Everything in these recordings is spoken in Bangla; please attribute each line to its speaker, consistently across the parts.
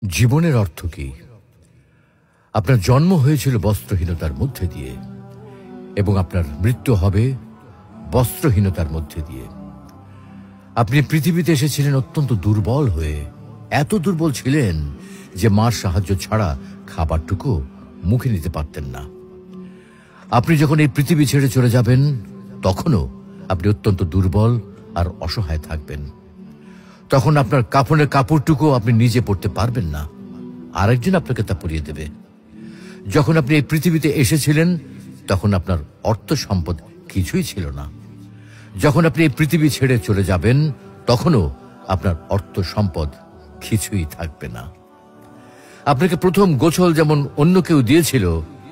Speaker 1: জীবনের অর্থ কি? আপনার জন্ম হয়েছিল বস্ত্রহীনতার মধ্যে দিয়ে এবং আপনার মৃত্যু হবে বস্ত্রহীনতার মধ্যে দিয়ে। আপনি পৃথিবীতে এসেছিলেন অত্যন্ত দুর্বল হয়ে, এত দুর্বল ছিলেন যে মার সাহায্য ছাড়া খাবারটুকু মুখে নিতে পারতেন না। আপনি যখন এই পৃথিবী ছেড়ে চলে যাবেন তখনও আপনি অত্যন্ত দুর্বল আর অসহায় থাকবেন। তখন আপনার কাফনের কাপড়টুকু আপনি নিজে পরতে পারবেন না, আরেকজন আপনাকে তা পরিয়ে দেবে। যখন আপনি এই পৃথিবীতে এসেছিলেন তখন আপনার অর্থ সম্পদ কিছুই ছিল না। যখন আপনি এই পৃথিবী ছেড়ে চলে যাবেন তখনও আপনার অর্থ সম্পদ কিছুই থাকবে না। আপনাকে প্রথম গোছল যেমন অন্য কেউ দিয়েছিল,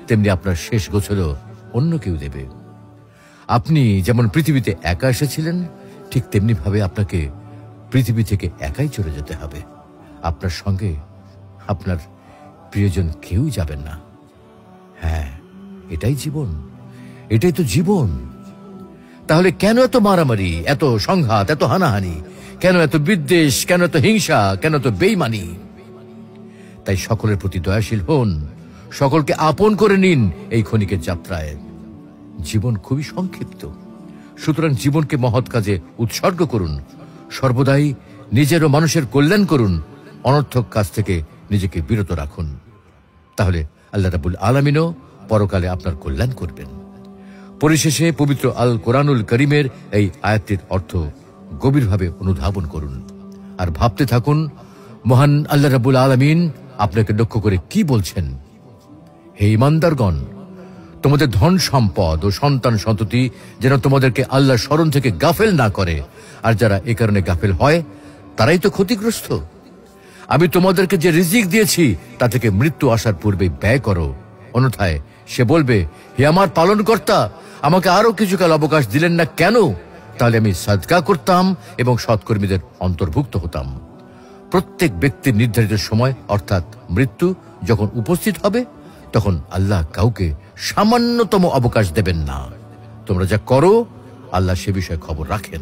Speaker 1: তেমনি আপনার শেষ গোছলও অন্য কেউ দেবে। আপনি যেমন পৃথিবীতে একা এসেছিলেন, ঠিক তেমনি ভাবে আপনাকে পৃথিবী থেকে একাই চলে যেতে হবে। আপনার সঙ্গে আপনার প্রিয়জন কেউ যাবেন না। হ্যাঁ, এটাই জীবন, এটাই তো জীবন। তাহলে কেন এত মারামারি, এত সংঘাত, এত হানাহানি? কেন এত বিদ্বেষ? কেন এত হিংসা? কেন এত বেইমানি? তাই সকলের প্রতি দয়াশীল হন, সকলকে আপন করে নিন এই ক্ষণিকের যাত্রায়। জীবন খুবই সংক্ষিপ্ত, সুতরাং জীবনকে মহৎ কাজে উৎসর্গ করুন। সর্বদাই নিজের ও মানুষের কল্যাণ করুন, অনর্থক কাজ থেকে নিজেকে বিরত রাখুন। তাহলে আল্লাহ রাব্বুল আলামিনও পরকালে আপনার কল্যাণ করবেন। পরিশেষে পবিত্র আল কোরআনুল করিমের এই আয়াতটির অর্থ গভীরভাবে অনুধাবন করুন আর ভাবতে থাকুন, মহান আল্লাহ রাব্বুল আলামিন আপনাকে লক্ষ্য করে কি বলছেন। হে ঈমানদারগণ, তোমাদের ধন সম্পদ ও সন্তান সন্ততি যেন তোমাদেরকে আল্লাহর স্মরণ থেকে গাফেল না করে, আর যারা এ কারণে গাফেল হয় তারাই তো ক্ষতিগ্রস্ত। আমি তোমাদেরকে যে রিজিক দিয়েছি তা থেকে মৃত্যু আসার পূর্বেই ব্যয় করো, অন্যথায় সে বলবে, হে আমার পালনকর্তা, আমাকে আরো কিছুকাল অবকাশ দিলেন না কেন? তাহলে আমি সাদকা করতাম এবং সৎকর্মীদের অন্তর্ভুক্ত হতাম। প্রত্যেক ব্যক্তির নির্ধারিত সময় অর্থাৎ মৃত্যু যখন উপস্থিত হবে তখন আল্লাহ কাউকে সামান্যতম অবকাশ দেবেন না। তোমরা যা করো আল্লাহ সে বিষয়ে খবর রাখেন।